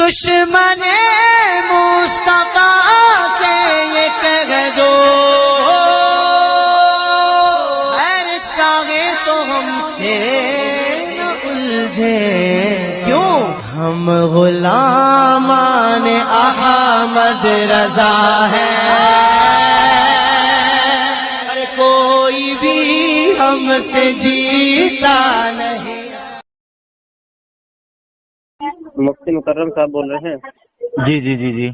دشمن مصطفیٰ سے یہ کہہ دو ہر چاہے تو ہم سے نہ الجھے، کیوں ہم غلامان احمد رضا ہیں، اور کوئی بھی ہم سے جیتا نہیں۔ مفتی مکرم صاحب بول رہے ہیں؟ جی جی جی جی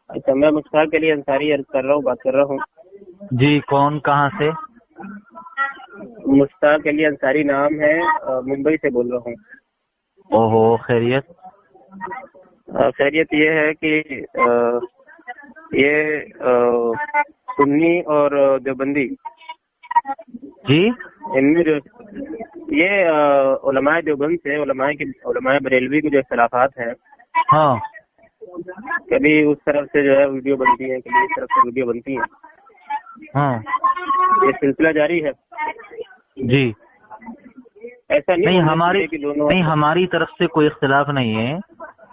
اچھا، میں مشتاق علی انصاری عرض کر رہا ہوں، بات کر رہا ہوں۔ جی، کون کہاں سے؟ مشتاق علی انصاری نام ہے، ممبئی سے بول رہا ہوں۔ اوہو، خیریت؟ خیریت یہ ہے کہ یہ سنی اور دیوبندی، جی ان میں جو یہ علماء دیوبند سے علماء بریلوی کے جو اختلافات ہیں، ہاں، کبھی اس طرف سے جو ہے ویڈیو بنتی ہے، کبھی اس طرف سے ویڈیو بنتی ہے، ہاں یہ سلسلہ جاری ہے۔ جی، ایسا نہیں نہیں ہماری طرف سے کوئی اختلاف نہیں ہے،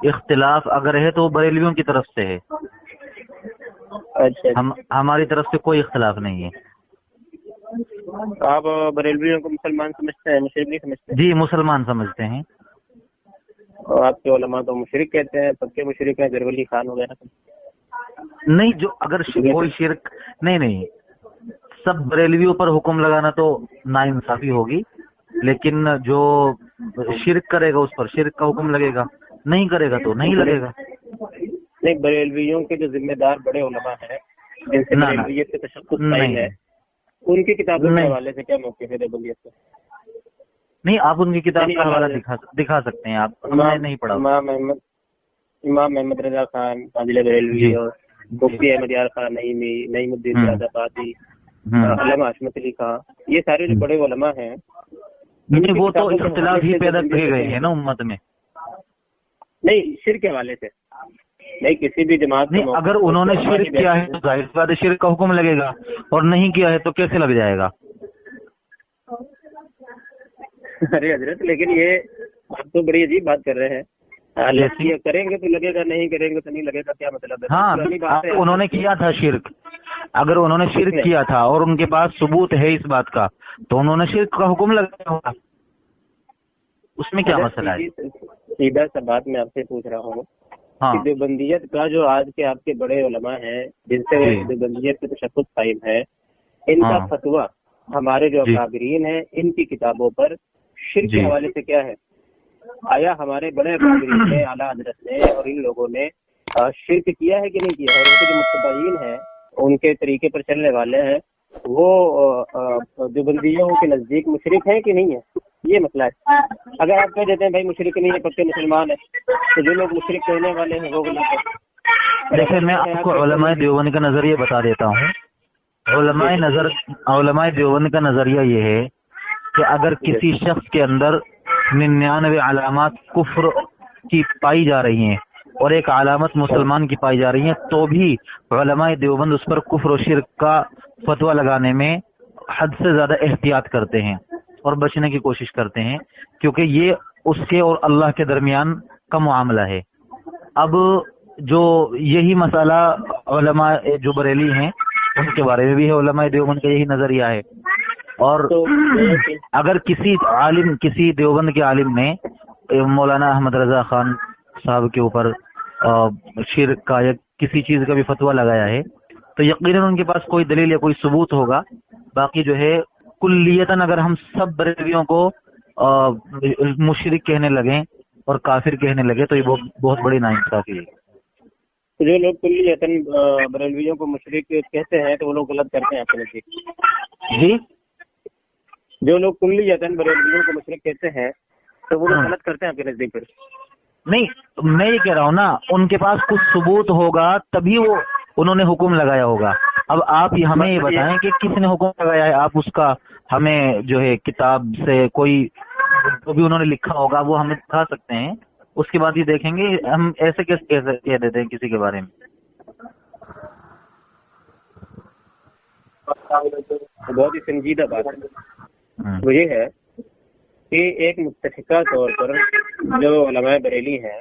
اختلاف اگر ہے تو بریلویوں کی طرف سے ہے، اچھا، ہماری طرف سے کوئی اختلاف نہیں ہے۔ آپ بریلویوں کو مسلمان سمجھتے ہیں، مشرک نہیں سمجھتے؟ جی، مسلمان سمجھتے ہیں۔ اور آپ کے علماء تو مشرک کہتے ہیں، سب کے مشرک ہیں، گرولی خان وغیرہ۔ نہیں، جو اگر کوئی شرک نہیں، سب بریلویوں پر حکم لگانا تو ناانصافی ہوگی، لیکن جو شرک کرے گا اس پر شرک کا حکم لگے گا، نہیں کرے گا تو نہیں لگے گا۔ نہیں، بریلویوں کے جو ذمہ دار بڑے علماء ہیں جن سے بریلویت کے تشخص قائم ہے، ان کی کتابوں کے حوالے سے کیا موقف ہے دیوبندیت کا؟ نہیں، آپ ان کی کتاب کا حوالہ دکھا سکتے ہیں، آپ ہم نے نہیں پڑھا۔ امام محمد رضا خان فاضل بریلوی اور مفتی احمد یار خان نعیم الدین مراد آبادی، علامہ حشمت علی خان، یہ سارے جو بڑے علماء ہیں، وہ تو اختلاف ہی پیدا کیے گئے ہیں نا امت میں۔ نہیں، شرک کے حوالے سے نہیں، کسی بھی جماعت نہیں، اگر انہوں نے شرک کیا ہے تو ظاہر سی بات ہے شرک کا حکم لگے گا، اور نہیں کیا ہے تو کیسے لگ جائے گا؟ ارے حضرت، لیکن یہ آپ تو بڑی عجیب بات کر رہے ہیں، یہ کریں گے تو لگے گا، نہیں کریں گے تو نہیں لگے گا، کیا مطلب ہے؟ ہاں، انہوں نے کیا تھا شرک، اگر انہوں نے شرک کیا تھا اور ان کے پاس ثبوت ہے اس بات کا تو انہوں نے شرک کا حکم لگایا ہوگا، اس میں کیا مسئلہ ہے؟ سیدھا سا بات میں آپ سے پوچھ رہا ہوں، دیوبندیت کا جو آج کے آپ کے بڑے علماء ہیں جن سے دیوبندیت کے تشخص قائم ہے، ان کا فتویٰ ہمارے جو اکابرین ہیں ان کی کتابوں پر شرک کے حوالے سے کیا ہے؟ آیا ہمارے بڑے اکابرین نے، اعلیٰ حضرت نے اور ان لوگوں نے شرک کیا ہے کہ نہیں کیا؟ اور ان کے جو متبعین ہیں، ان کے طریقے پر چلنے والے ہیں، وہ دیوبندیوں کے نزدیک مشرک ہیں کہ نہیں ہے؟ یہ مسئلہ ہے۔ اگر آپ کہہ دیتے ہیں بھائی مشرک نہیں ہے، پکے مسلمان ہیں، تو جو لوگ مشرک کہنے والے ہیں وہ غلط ہیں۔ دیکھیں، میں آپ کو علماء دیوبند کا نظریہ بتا دیتا ہوں۔ علماء دیوبند کا نظریہ یہ ہے کہ اگر کسی شخص کے اندر 99 علامات کفر کی پائی جا رہی ہیں اور ایک علامت مسلمان کی پائی جا رہی ہیں تو بھی علماء دیوبند اس پر کفر و شرک کا فتویٰ لگانے میں حد سے زیادہ احتیاط کرتے ہیں اور بچنے کی کوشش کرتے ہیں، کیونکہ یہ اس کے اور اللہ کے درمیان کا معاملہ ہے۔ اب جو یہی مسئلہ علماء جو بریلی ہیں ان کے بارے میں بھی ہے، علماء دیوبند کا یہی نظریہ ہے۔ اور اگر کسی دیوبند کے عالم نے مولانا احمد رضا خان صاحب کے اوپر شرک کا یا کسی چیز کا بھی فتویٰ لگایا ہے تو یقیناً ان کے پاس کوئی دلیل یا کوئی ثبوت ہوگا۔ باقی جو ہے کلیتاً اگر ہم سب بریلویوں کو مشرک کہنے لگیں اور کافر کہنے لگے تو یہ بہت بڑی ناانصافی ہے۔ جو لوگ کلیتاً بریلویوں کو مشرک کہتے ہیں تو وہ لوگ غلط کرتے ہیں آپ کے نزدیک؟ جی، جو لوگ کلیتاً بریلویوں کو مشرک کہتے ہیں تو وہ لوگ غلط کرتے ہیں آپ کے نزدیک؟ پھر نہیں، میں یہ کہہ رہا ہوں نا، ان کے پاس کچھ ثبوت ہوگا تبھی وہ انہوں نے حکم لگایا ہوگا۔ اب آپ ہمیں یہ بتائیں کہ کس نے حکم لگایا ہے، آپ اس کا ہمیں جو ہے کتاب سے کوئی جو بھی انہوں نے لکھا ہوگا وہ ہمیں دکھا سکتے ہیں، اس کے بعد یہ دیکھیں گے ہم ایسے کیسے کہہ دیتے ہیں کسی کے بارے میں۔ بہت ہی سنجیدہ بات ہے، وہ یہ ہے کہ ایک متفقہ طور پر جو علماء بریلی ہیں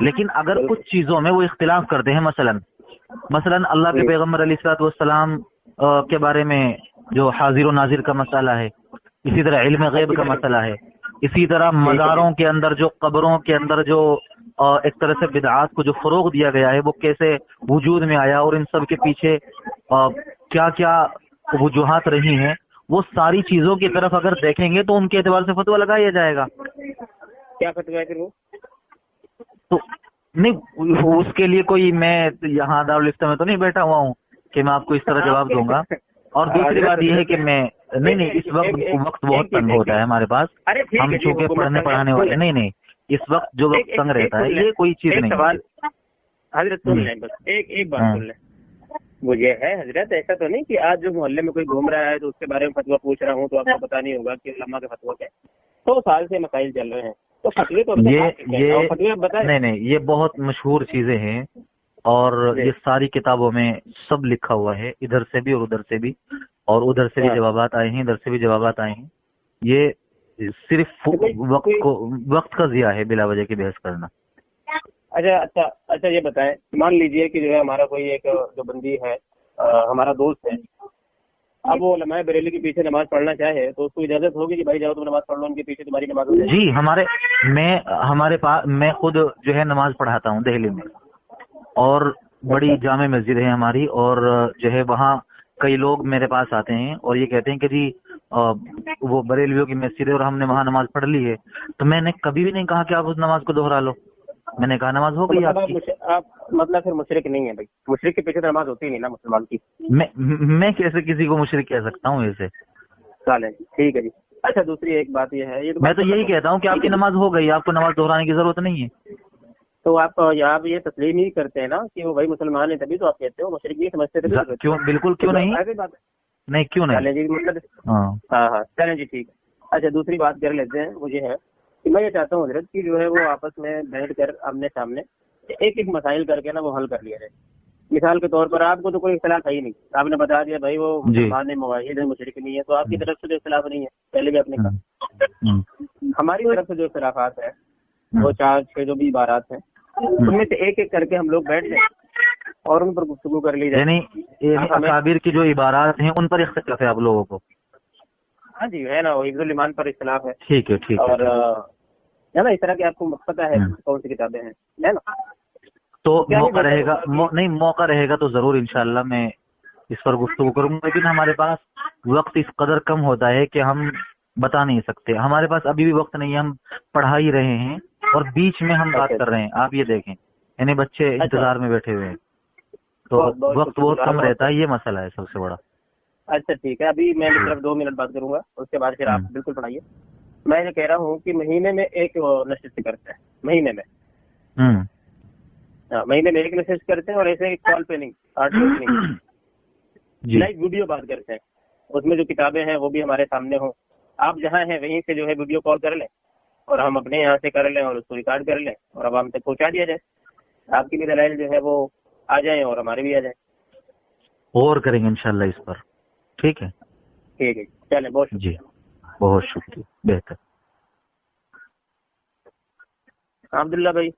لیکن اگر کچھ چیزوں میں وہ اختلاف کرتے ہیں، مثلاً اللہ کے پیغمبر علیہ الصلوۃ والسلام کے بارے میں جو حاضر و ناظر کا مسئلہ ہے، اسی طرح علم غیب کا مسئلہ ہے، اسی طرح مزاروں کے اندر جو قبروں کے اندر جو ایک طرح سے بدعات کو جو فروغ دیا گیا ہے وہ کیسے وجود میں آیا اور ان سب کے پیچھے کیا کیا وجوہات رہی ہیں، وہ ساری چیزوں کی طرف اگر دیکھیں گے تو ان کے اعتبار سے فتویٰ لگایا جائے گا۔ کیا فتویٰ ہے پھر وہ؟ تو نہیں، اس کے لیے کوئی میں یہاں دارالفتہ میں تو نہیں بیٹھا ہوا ہوں کہ میں آپ کو اس طرح جواب دوں گا۔ اور دوسری بات یہ ہے کہ میں نہیں اس وقت بہت تنگ ہوتا ہے ہمارے پاس، ہم چونکہ پڑھانے والے نہیں اس وقت جو وقت تنگ رہتا ہے یہ کوئی چیز نہیں ہے۔ حضرت سن لیں، بس ایک بات سن لیں، وہ یہ ہے حضرت ایسا تو نہیں کہ آج جو محلے میں کوئی گھوم رہا ہے تو اس کے بارے میں فتویٰ پوچھ رہا ہوں تو آپ کو پتا نہیں ہوگا کہ علماء کے فتویٰ کیا ہے۔ 100 سال سے مسائل چل رہے ہیں تو فتوے تو نہیں یہ بہت مشہور چیزیں ہیں اور یہ ساری کتابوں میں سب لکھا ہوا ہے، ادھر سے بھی اور ادھر سے بھی، اور ادھر سے بھی جوابات آئے ہیں، ادھر سے بھی جوابات آئے ہیں۔ یہ صرف وقت کا ضیاع ہے بلا وجہ کی بحث کرنا۔ اچھا یہ بتائیں، مان لیجئے کہ جو ہے ہمارا کوئی ایک جو بندی ہے ہمارا دوست ہے، اب وہ علماء بریلی کے پیچھے نماز پڑھنا چاہے تو اس کو اجازت ہوگی کہ بھائی جاؤ تم نماز پڑھ لو ان کے پیچھے، تمہاری نماز ہو جائے؟ جی، ہمارے پاس میں خود جو ہے نماز پڑھاتا ہوں دہلی میں، اور بڑی جامع مسجد ہے ہماری، اور جو ہے وہاں کئی لوگ میرے پاس آتے ہیں اور یہ کہتے ہیں کہ جی وہ بریلویوں کی مسجد ہے اور ہم نے وہاں نماز پڑھ لی ہے، تو میں نے کبھی بھی نہیں کہا کہ آپ اس نماز کو دوہرا لو، میں نے کہا نماز ہو گئی آپ کی۔ آپ مطلب پھر مشرک نہیں ہے بھائی، مشرک کے پیچھے تو نماز ہوتی نہیں نا مسلمان کی۔ میں کیسے کسی کو مشرک کہہ سکتا ہوں ایسے؟ چلیں ٹھیک ہے جی۔ اچھا دوسری ایک بات یہ ہے، میں تو یہی کہتا ہوں کہ آپ کی نماز ہو گئی، آپ کو نماز دہرانے کی ضرورت نہیں ہے۔ تو آپ یہ تسلیم ہی کرتے ہیں نا کہ وہ بھائی مسلمان ہے تبھی تو آپ کہتے ہو، مشرک نہیں سمجھتے تھے؟ کیوں؟ بالکل کیوں نہیں، نہیں کیوں نہیں۔ چلیں جی، مطلب ہاں چلیں جی ٹھیک ہے۔ اچھا دوسری بات کر لیتے ہیں، وہ یہ ہے کہ میں یہ چاہتا ہوں حضرت کہ جو ہے وہ آپس میں بیٹھ کر آمنے سامنے ایک مسائل کر کے نا وہ حل کر لیا جائے۔ مثال کے طور پر آپ کو تو کوئی اختلاف ہے ہی نہیں، آپ نے بتا دیا بھائی وہ مسلمان موحد ہے، مشرک نہیں ہے، تو آپ کی طرف سے جو اختلاف نہیں ہے، پہلے بھی آپ نے کہا۔ ہماری طرف سے جو اختلافات ہیں وہ 4-6 جو بھی عبارات ہیں ان میں سے ایک ایک کر کے ہم لوگ بیٹھ جائیں اور ان پر گفتگو کر لی جائے۔ یعنی اکابر کی جو عبارات ہیں ان پر اختلاف ہے آپ لوگوں کو؟ ہاں جی ہے نا، وہ حفظ الایمان پر اختلاف ہے۔ ٹھیک ہے اور ہے نا اس طرح کی آپ کو پتہ ہے کون سی کتابیں ہیں، ہے نا؟ تو موقع رہے گا، نہیں موقع رہے گا تو ضرور انشاءاللہ میں اس پر گفتگو کروں گا، لیکن ہمارے پاس وقت اس قدر کم ہوتا ہے کہ ہم بتا نہیں سکتے، ہمارے پاس ابھی بھی وقت نہیں ہے، ہم پڑھا ہی رہے ہیں اور بیچ میں ہم بات کر رہے ہیں، آپ یہ دیکھیں، یعنی بچے انتظار میں بیٹھے ہوئے ہیں، تو وقت بہت کم رہتا ہے، یہ مسئلہ ہے سب سے بڑا۔ اچھا ٹھیک ہے، ابھی میں صرف 2 منٹ بات کروں گا، اس کے بعد پھر آپ بالکل پڑھائیے۔ میں یہ کہہ رہا ہوں کہ مہینے میں ایک نشست کرتے ہیں، مہینے میں ایک نشست کرتے ہیں، اور ایسے کال پہ نہیں، لائیو ویڈیو بات کرتے ہیں، اس میں جو کتابیں ہیں وہ بھی ہمارے سامنے ہوں، آپ جہاں ہیں وہیں سے جو ہے ویڈیو کال کر لیں اور ہم اپنے یہاں سے کر لیں اور اس کو ریکارڈ کر لیں اور عوام تک پہنچا دیا جائے، آپ کی بھی دلائل جو ہے وہ آ جائیں اور ہمارے بھی آ جائیں۔ اور کریں گے انشاءاللہ اس پر، ٹھیک ہے؟ ٹھیک ہے چلیں، بہت جی بہت شکریہ، بہتر۔ عبداللہ بھائی